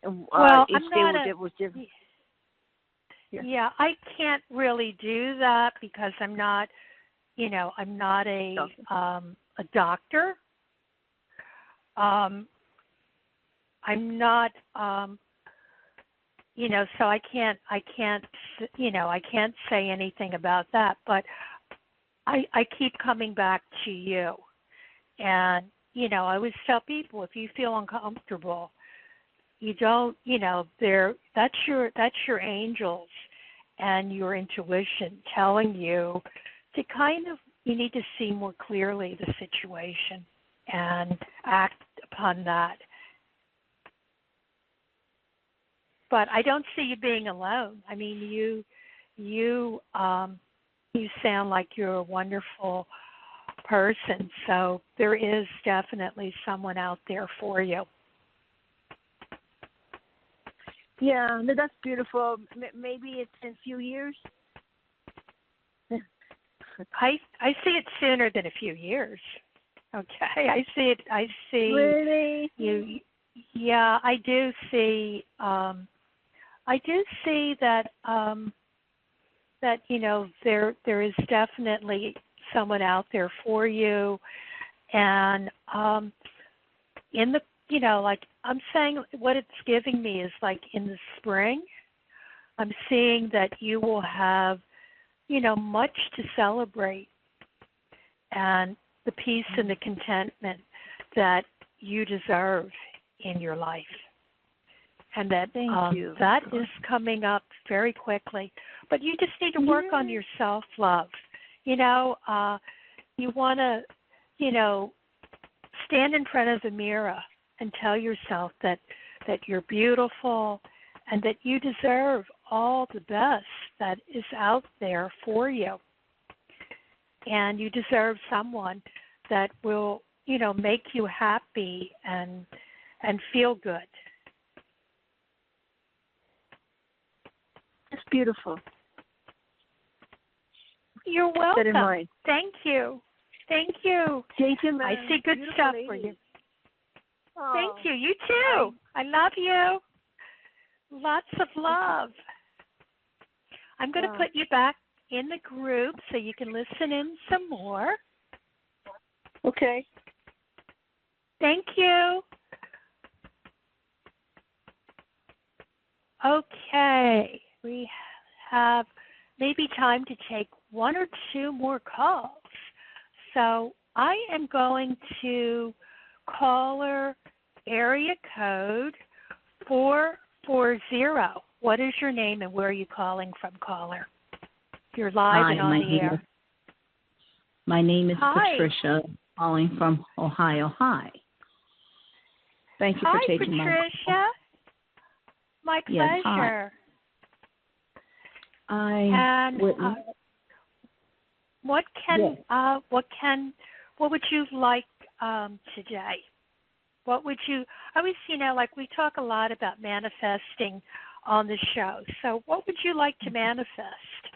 Well, it was different. Yeah, I can't really do that because I'm not a doctor. I'm not, so I can't say anything about that. But I keep coming back to you, and I always tell people, if you feel uncomfortable, you don't, that's your angels and your intuition telling you to you need to see more clearly the situation and act upon that. But I don't see you being alone. I mean, you sound like you're a wonderful person, so there is definitely someone out there for you. Yeah, that's beautiful. Maybe it's in a few years. I see it sooner than a few years. Okay, I see Really? you. Yeah, I do see. I do see that that there is definitely someone out there for you, and in the like I'm saying, what it's giving me is like in the spring, I'm seeing that you will have much to celebrate, and the peace and the contentment that you deserve in your life. And that that is coming up very quickly. But you just need to work on your self-love. You want to, stand in front of the mirror and tell yourself that you're beautiful and that you deserve all the best that is out there for you. And you deserve someone that will, make you happy and feel good. It's beautiful. You're welcome. That in mind. Thank you. Thank you. Thank you, ma'am. I see good Beautiful stuff lady. for you. Oh, Thank you. You too. I love you. Lots of love. I'm going to put you back in the group so you can listen in some more. Okay. Thank you. Okay. We have maybe time to take one or two more calls. So I am going to caller area code 440. What is your name and where are you calling from, caller? You're live and on the air. My name is Hi. Patricia, calling from Ohio. Hi. Thank you for taking my call. Hi, Patricia. My pleasure. Yes, hi. What would you like today? What would you? I always, like we talk a lot about manifesting on the show. So, what would you like to manifest?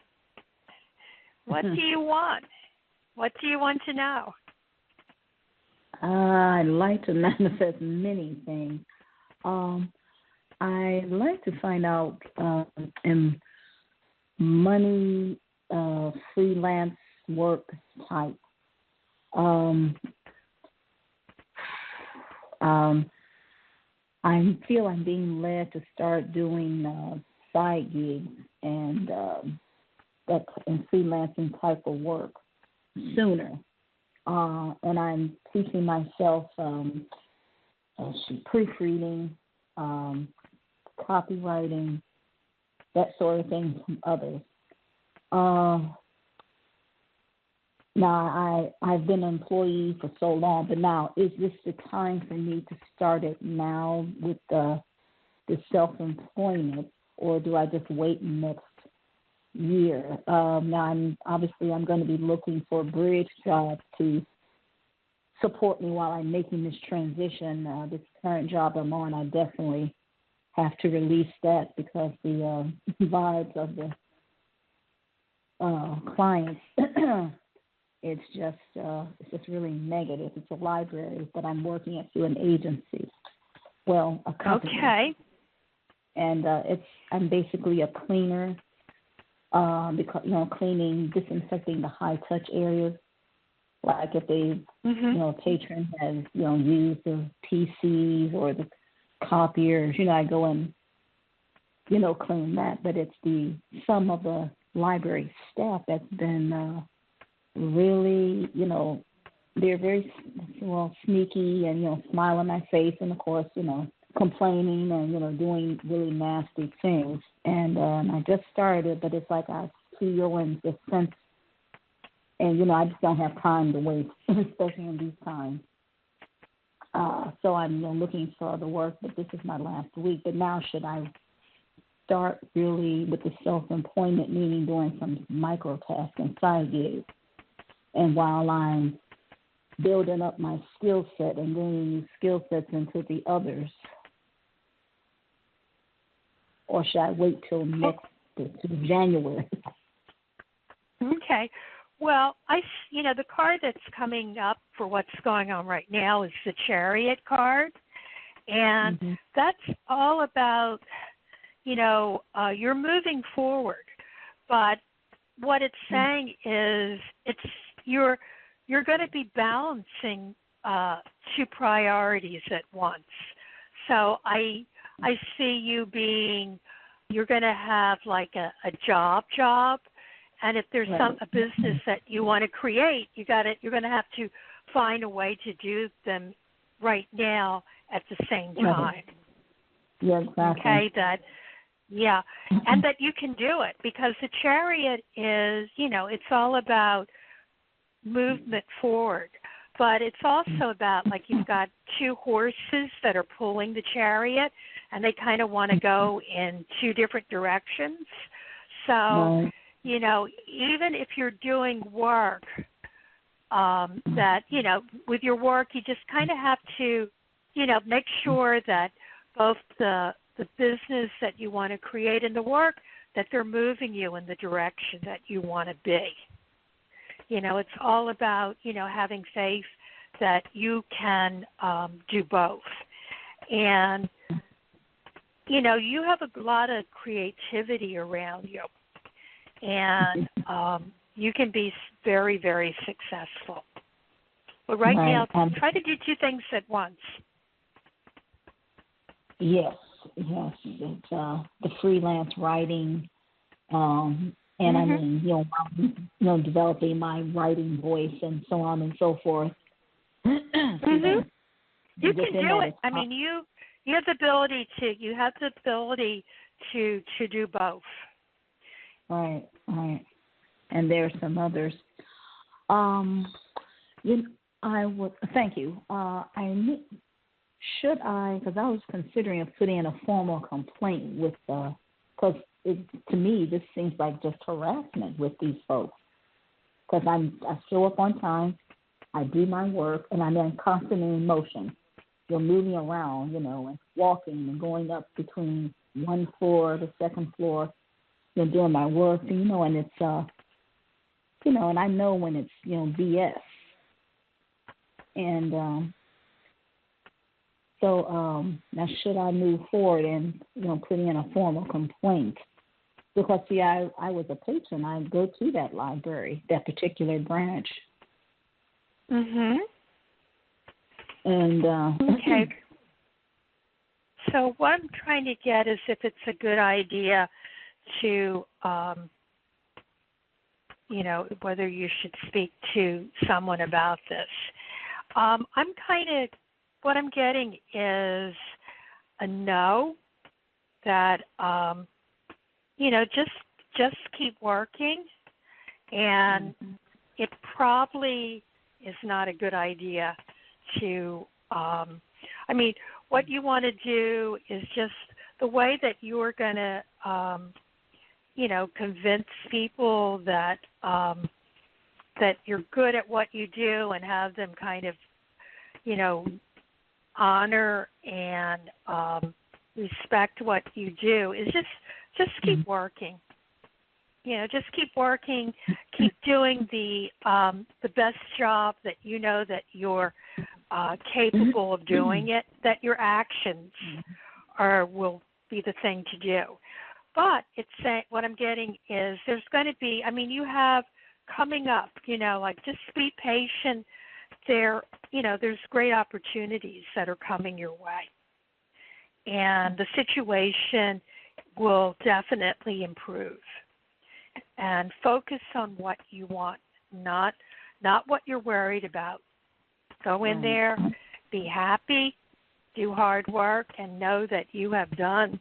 What do you want? What do you want to know? I'd like to manifest many things. I'd like to find out in money, freelance work type. I feel I'm being led to start doing side gigs and freelancing type of work sooner. And I'm teaching myself proofreading, copywriting, that sort of thing from others. Now, I've been an employee for so long, but now is this the time for me to start it now with the self-employment, or do I just wait next year? Now, I'm going to be looking for a bridge job to support me while I'm making this transition. This current job I'm on, I definitely have to release that because the vibes of the clients, it's just really negative. It's a library, but I'm working it through an agency. Well, a company. Okay. And I'm basically a cleaner, because cleaning, disinfecting the high touch areas. Like if they, patron has used the PCs or the copiers, I go and clean that. But it's some of the library staff that's been really, they're very sneaky and smile in my face, and of course, complaining and doing really nasty things. And I just started, but it's like I feel and just sense, and I just don't have time to waste, especially in these times. So I'm looking for other work, but this is my last week. But now should I start really with the self-employment, meaning doing some microtasks and side gigs, and while I'm building up my skill set and bringing these skill sets into the others? Or should I wait till January? Okay. Well, the card that's coming up for what's going on right now is the Chariot card. And that's all about, you're moving forward. But what it's saying is you're going to be balancing two priorities at once. So I see you being, you're going to have like a job, and if there's a business that you want to create, you're going to have to find a way to do them right now at the same time. Yeah, exactly. Okay, and that you can do it, because the Chariot is, it's all about movement forward, but it's also about, like, you've got two horses that are pulling the Chariot, and they kind of want to go in two different directions. So, even if you're doing work, that, with your work, you just kind of have to, make sure that both the business that you want to create and the work, that they're moving you in the direction that you want to be. It's all about, having faith that you can do both. And, you have a lot of creativity around you. And you can be very, very successful. But right now, try to do two things at once. Yes. It's the freelance writing, and I mean, developing my writing voice and so on and so forth. You can do it. I mean, you have the ability to. You have the ability to do both. Right. And there's some others. I would thank you. Should I? Because I was considering putting in a formal complaint with because to me this seems like just harassment with these folks. Because I show up on time, I do my work, and I'm then constantly in motion. You're moving around, and walking and going up between one floor, the second floor, doing my work, and it's and I know when it's BS, and so now should I move forward and putting in a formal complaint? Because see, I was a patron. I go to that library, that particular branch. Mhm. And okay. So what I'm trying to get is if it's a good idea to, whether you should speak to someone about this. What I'm getting is a no, that, just keep working, and it probably is not a good idea to, what you want to do is just the way that you're going to, convince people that that you're good at what you do and have them kind of, honor and respect what you do is just keep working. Just keep working, keep doing the best job that that you're capable of doing it, that your actions will be the thing to do. But what I'm getting is there's going to be, you have coming up, just be patient. There's great opportunities that are coming your way. And the situation will definitely improve. And focus on what you want, not what you're worried about. Go in there, be happy, do hard work, and know that you have done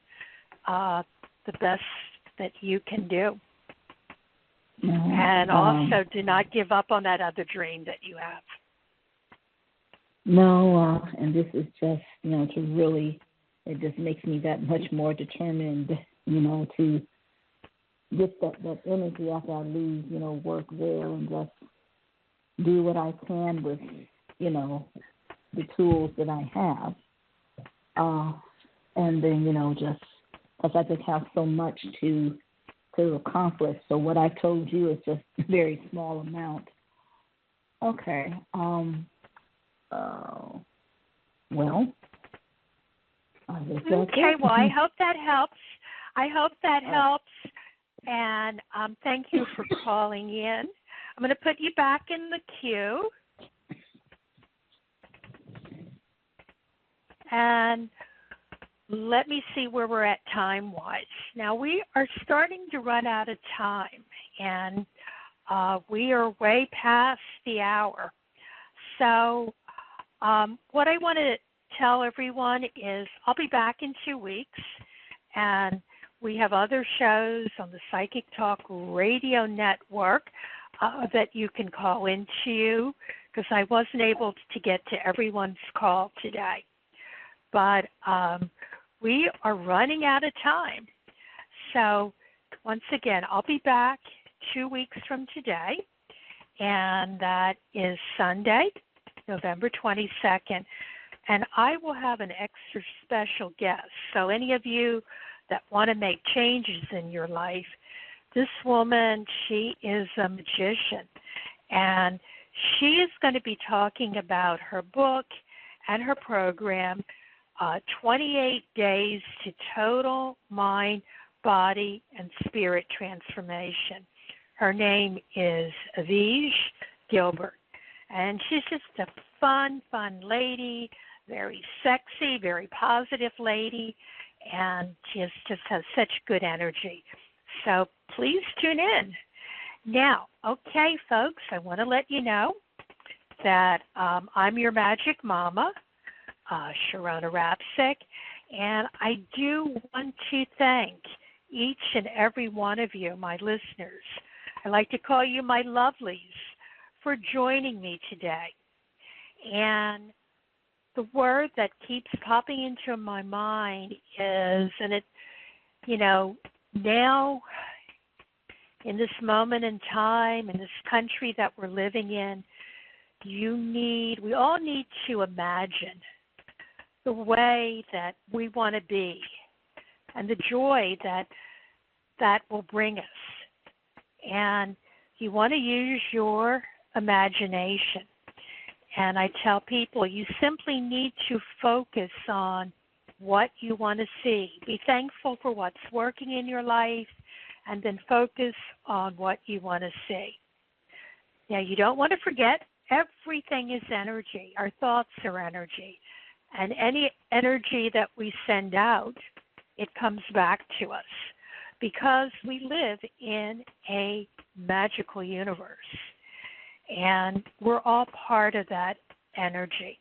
the best that you can do. And also do not give up on that other dream that you have. No, and this is just, to really, it just makes me that much more determined, to get that energy after I leave, work there and just do what I can with, the tools that I have. And then, just because I just have so much to accomplish. So what I told you is just a very small amount. Okay. Well. Okay, well, I hope that helps. and thank you for calling in. I'm going to put you back in the queue. And let me see where we're at time-wise. Now, we are starting to run out of time, and we are way past the hour. So what I want to tell everyone is I'll be back in 2 weeks, and we have other shows on the Psychic Talk Radio Network that you can call into, because I wasn't able to get to everyone's call today. But we are running out of time. So once again, I'll be back 2 weeks from today, and that is Sunday, November 22nd. And I will have an extra special guest. So any of you that want to make changes in your life, this woman, she is a magician. And she is going to be talking about her book and her program, 28 Days to Total Mind, Body, and Spirit Transformation. Her name is Avij Gilbert. And she's just a fun lady, very sexy, very positive lady, and she just has such good energy. So please tune in. Now, okay, folks, I want to let you know that I'm your magic mama, Sharonah Rapseik, and I do want to thank each and every one of you, my listeners. I like to call you my lovelies, for joining me today. And the word that keeps popping into my mind is, and it, now in this moment in time, in this country that we're living in, we all need to imagine the way that we want to be and the joy that will bring us. And you want to use your imagination. And I tell people you simply need to focus on what you want to see. Be thankful for what's working in your life, and then focus on what you want to see. Now, you don't want to forget, everything is energy. Our thoughts are energy. And any energy that we send out, it comes back to us, because we live in a magical universe. And we're all part of that energy.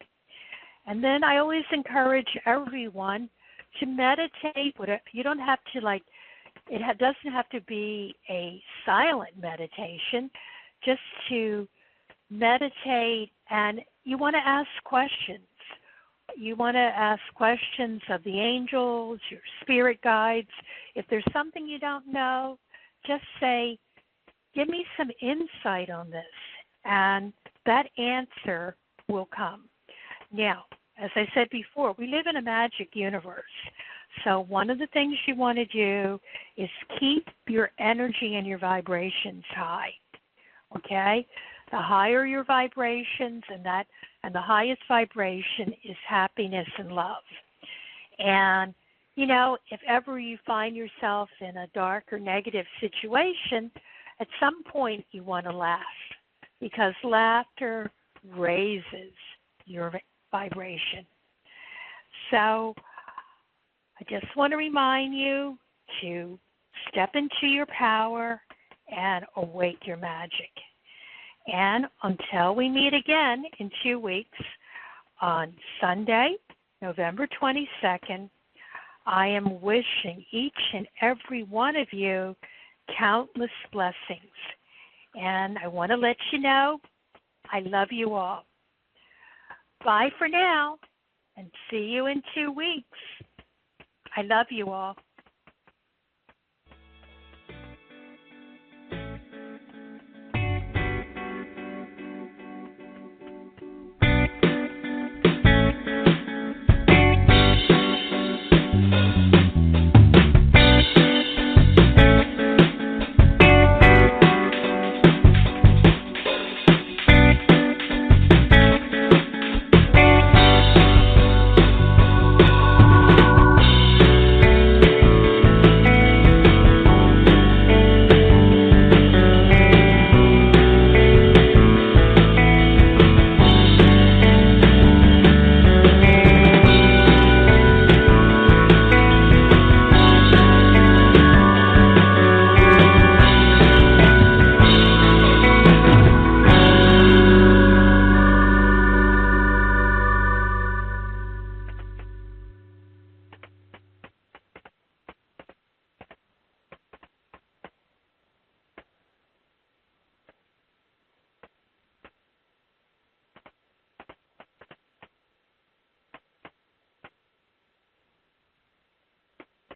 And then I always encourage everyone to meditate. You don't have to it doesn't have to be a silent meditation, just to meditate, and you want to ask questions. You want to ask questions of the angels, your spirit guides. If there's something you don't know, just say, give me some insight on this, and that answer will come. Now, as I said before, we live in a magic universe. So one of the things you want to do is keep your energy and your vibrations high. Okay? The higher your vibrations, and the highest vibration is happiness and love. And, if ever you find yourself in a dark or negative situation, at some point you want to laugh, because laughter raises your vibration. So I just want to remind you to step into your power and awake your magic. And until we meet again in 2 weeks, on Sunday, November 22nd, I am wishing each and every one of you countless blessings. And I want to let you know I love you all. Bye for now, and see you in 2 weeks. I love you all.